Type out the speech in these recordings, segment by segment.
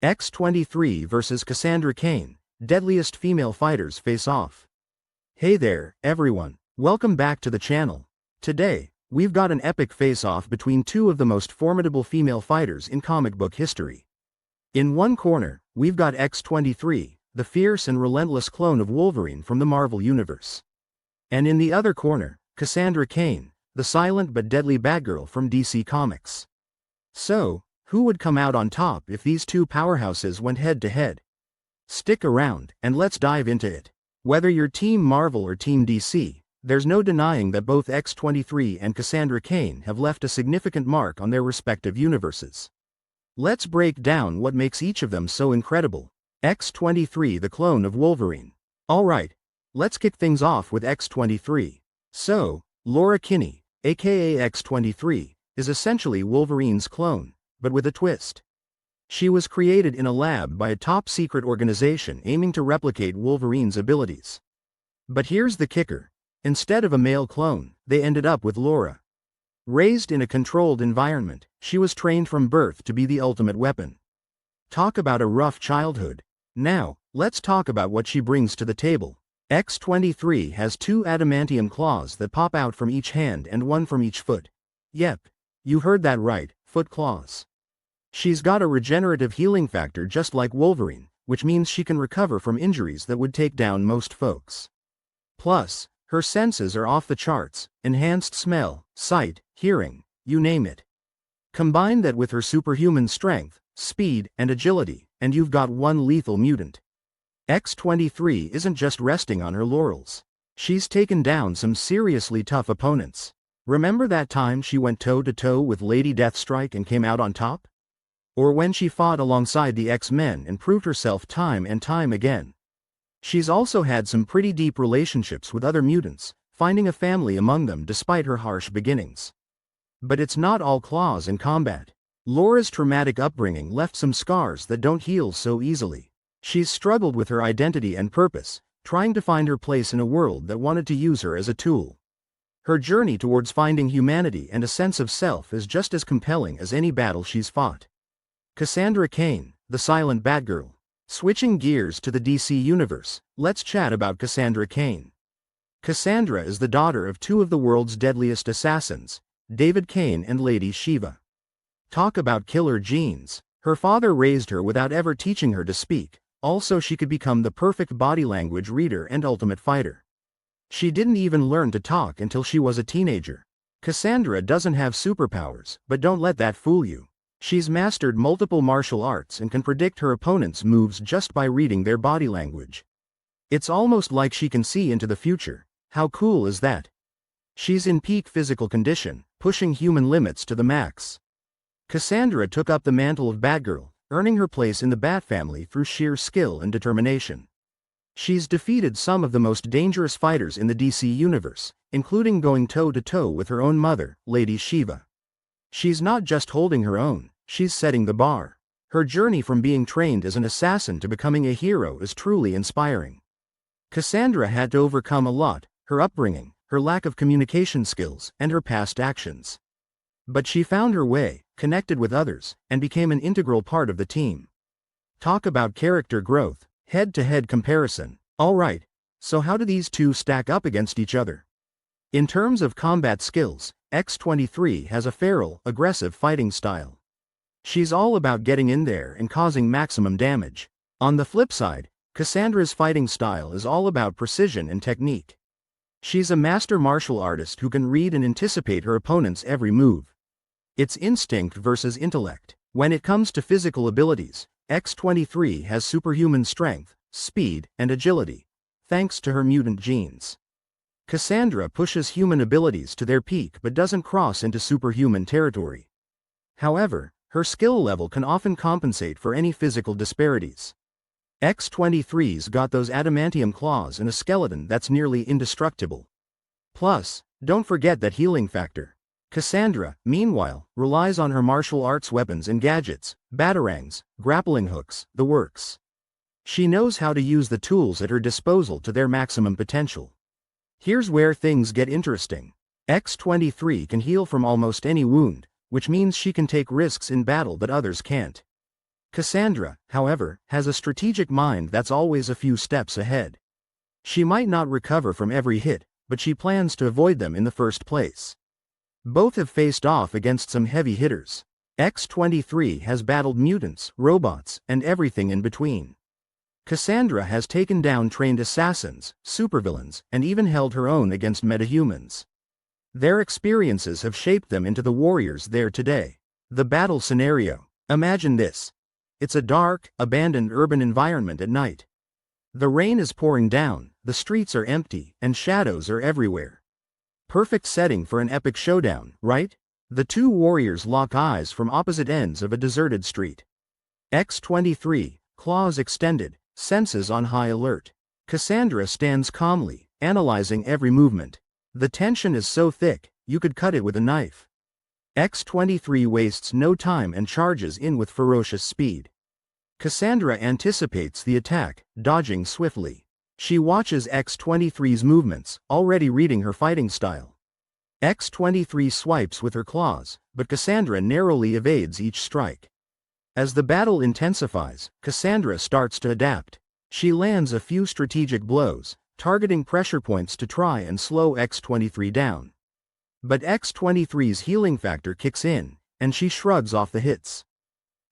X-23 vs Cassandra Cain, Deadliest Female Fighters Face Off. Hey there, everyone. Welcome back to the channel. Today, we've got an epic face-off between two of the most formidable female fighters in comic book history. In one corner, we've got X-23, the fierce and relentless clone of Wolverine from the Marvel Universe. And in the other corner, Cassandra Cain, the silent but deadly Batgirl from DC Comics. So, who would come out on top if these two powerhouses went head-to-head? Stick around, and let's dive into it. Whether you're Team Marvel or Team DC, there's no denying that both X-23 and Cassandra Cain have left a significant mark on their respective universes. Let's break down what makes each of them so incredible. X-23, the clone of Wolverine. Alright, let's kick things off with X-23. So, Laura Kinney, aka X-23, is essentially Wolverine's clone, but with a twist. She was created in a lab by a top-secret organization aiming to replicate Wolverine's abilities. But here's the kicker. Instead of a male clone, they ended up with Laura. Raised in a controlled environment, she was trained from birth to be the ultimate weapon. Talk about a rough childhood. Now, let's talk about what she brings to the table. X-23 has two adamantium claws that pop out from each hand and one from each foot. Yep, you heard that right, foot claws. She's got a regenerative healing factor just like Wolverine, which means she can recover from injuries that would take down most folks. Plus, her senses are off the charts: enhanced smell, sight, hearing, you name it. Combine that with her superhuman strength, speed, and agility, and you've got one lethal mutant. X-23 isn't just resting on her laurels. She's taken down some seriously tough opponents. Remember that time she went toe-to-toe with Lady Deathstrike and came out on top? Or when she fought alongside the X-Men and proved herself time and time again. She's also had some pretty deep relationships with other mutants, finding a family among them despite her harsh beginnings. But it's not all claws in combat. Laura's traumatic upbringing left some scars that don't heal so easily. She's struggled with her identity and purpose, trying to find her place in a world that wanted to use her as a tool. Her journey towards finding humanity and a sense of self is just as compelling as any battle she's fought. Cassandra Cain, the silent Batgirl. Switching gears to the DC Universe, let's chat about Cassandra Cain. Cassandra is the daughter of two of the world's deadliest assassins, David Cain and Lady Shiva. Talk about killer genes. Her father raised her without ever teaching her to speak, also she could become the perfect body language reader and ultimate fighter. She didn't even learn to talk until she was a teenager. Cassandra doesn't have superpowers, but don't let that fool you. She's mastered multiple martial arts and can predict her opponent's moves just by reading their body language. It's almost like she can see into the future. How cool is that? She's in peak physical condition, pushing human limits to the max. Cassandra took up the mantle of Batgirl, earning her place in the Bat family through sheer skill and determination. She's defeated some of the most dangerous fighters in the DC Universe, including going toe-to-toe with her own mother, Lady Shiva. She's not just holding her own, she's setting the bar. Her journey from being trained as an assassin to becoming a hero is truly inspiring. Cassandra had to overcome a lot: her upbringing, her lack of communication skills, and her past actions. But she found her way, connected with others, and became an integral part of the team. Talk about character growth, head-to-head comparison. Alright, so how do these two stack up against each other? In terms of combat skills, X-23 has a feral, aggressive fighting style. She's all about getting in there and causing maximum damage. On the flip side, Cassandra's fighting style is all about precision and technique. She's a master martial artist who can read and anticipate her opponent's every move. It's instinct versus intellect. When it comes to physical abilities, X-23 has superhuman strength, speed, and agility, thanks to her mutant genes. Cassandra pushes human abilities to their peak but doesn't cross into superhuman territory. However, her skill level can often compensate for any physical disparities. X-23's got those adamantium claws and a skeleton that's nearly indestructible. Plus, don't forget that healing factor. Cassandra, meanwhile, relies on her martial arts weapons and gadgets: batarangs, grappling hooks, the works. She knows how to use the tools at her disposal to their maximum potential. Here's where things get interesting. X-23 can heal from almost any wound, which means she can take risks in battle that others can't. Cassandra, however, has a strategic mind that's always a few steps ahead. She might not recover from every hit, but she plans to avoid them in the first place. Both have faced off against some heavy hitters. X-23 has battled mutants, robots, and everything in between. Cassandra has taken down trained assassins, supervillains, and even held her own against metahumans. Their experiences have shaped them into the warriors they're today. The battle scenario. Imagine this. It's a dark, abandoned urban environment at night. The rain is pouring down, the streets are empty, and shadows are everywhere. Perfect setting for an epic showdown, right? The two warriors lock eyes from opposite ends of a deserted street. X-23, claws extended, senses on high alert. Cassandra stands calmly, analyzing every movement. The tension is so thick, you could cut it with a knife. X-23 wastes no time and charges in with ferocious speed. Cassandra anticipates the attack, dodging swiftly. She watches X-23's movements, already reading her fighting style. X-23 swipes with her claws, but Cassandra narrowly evades each strike. As the battle intensifies, Cassandra starts to adapt. She lands a few strategic blows, targeting pressure points to try and slow X-23 down. But X-23's healing factor kicks in, and she shrugs off the hits.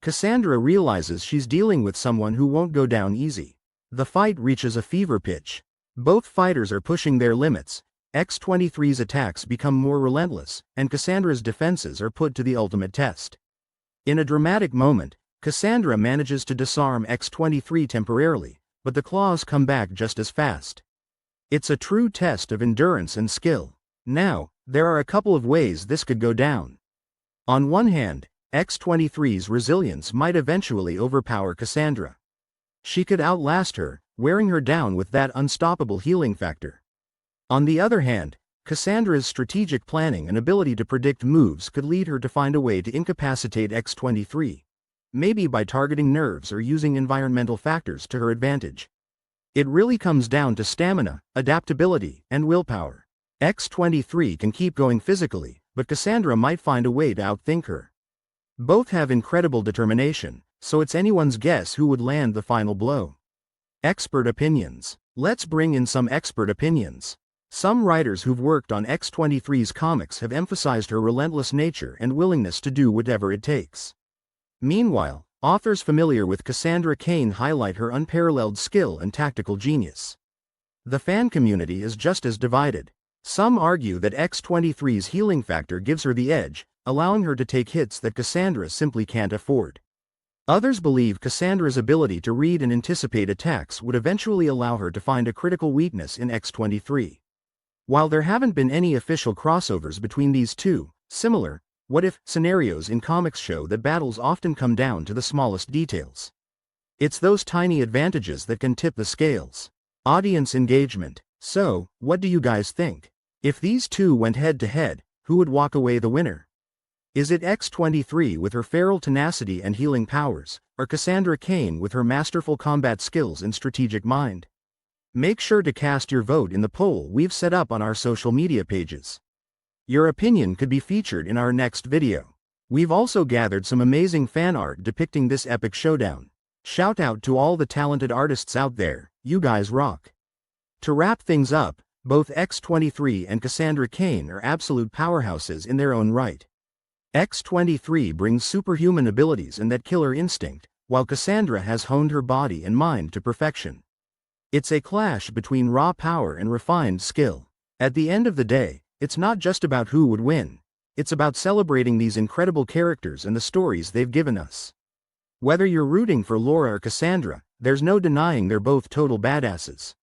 Cassandra realizes she's dealing with someone who won't go down easy. The fight reaches a fever pitch. Both fighters are pushing their limits. X-23's attacks become more relentless, and Cassandra's defenses are put to the ultimate test. In a dramatic moment, Cassandra manages to disarm X-23 temporarily, but the claws come back just as fast. It's a true test of endurance and skill. Now, there are a couple of ways this could go down. On one hand, X-23's resilience might eventually overpower Cassandra. She could outlast her, wearing her down with that unstoppable healing factor. On the other hand, Cassandra's strategic planning and ability to predict moves could lead her to find a way to incapacitate X-23. Maybe by targeting nerves or using environmental factors to her advantage. It really comes down to stamina, adaptability, and willpower. X-23 can keep going physically, but Cassandra might find a way to outthink her. Both have incredible determination, so it's anyone's guess who would land the final blow. Expert opinions. Let's bring in some expert opinions. Some writers who've worked on X-23's comics have emphasized her relentless nature and willingness to do whatever it takes. Meanwhile, authors familiar with Cassandra Cain highlight her unparalleled skill and tactical genius. The fan community is just as divided. Some argue that X-23's healing factor gives her the edge, allowing her to take hits that Cassandra simply can't afford. Others believe Cassandra's ability to read and anticipate attacks would eventually allow her to find a critical weakness in X-23. While there haven't been any official crossovers between these two, similar what-if scenarios in comics show that battles often come down to the smallest details. It's those tiny advantages that can tip the scales. Audience engagement. So, what do you guys think? If these two went head-to-head, who would walk away the winner? Is it X-23 with her feral tenacity and healing powers, or Cassandra Cain with her masterful combat skills and strategic mind? Make sure to cast your vote in the poll we've set up on our social media pages. Your opinion could be featured in our next video. We've also gathered some amazing fan art depicting this epic showdown. Shout out to all the talented artists out there, you guys rock. To wrap things up, both X-23 and Cassandra Cain are absolute powerhouses in their own right. X-23 brings superhuman abilities and that killer instinct, while Cassandra has honed her body and mind to perfection. It's a clash between raw power and refined skill. At the end of the day, it's not just about who would win. It's about celebrating these incredible characters and the stories they've given us. Whether you're rooting for Laura or Cassandra, there's no denying they're both total badasses.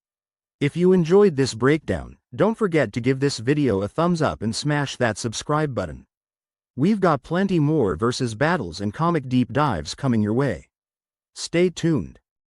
If you enjoyed this breakdown, don't forget to give this video a thumbs up and smash that subscribe button. We've got plenty more versus battles and comic deep dives coming your way. Stay tuned.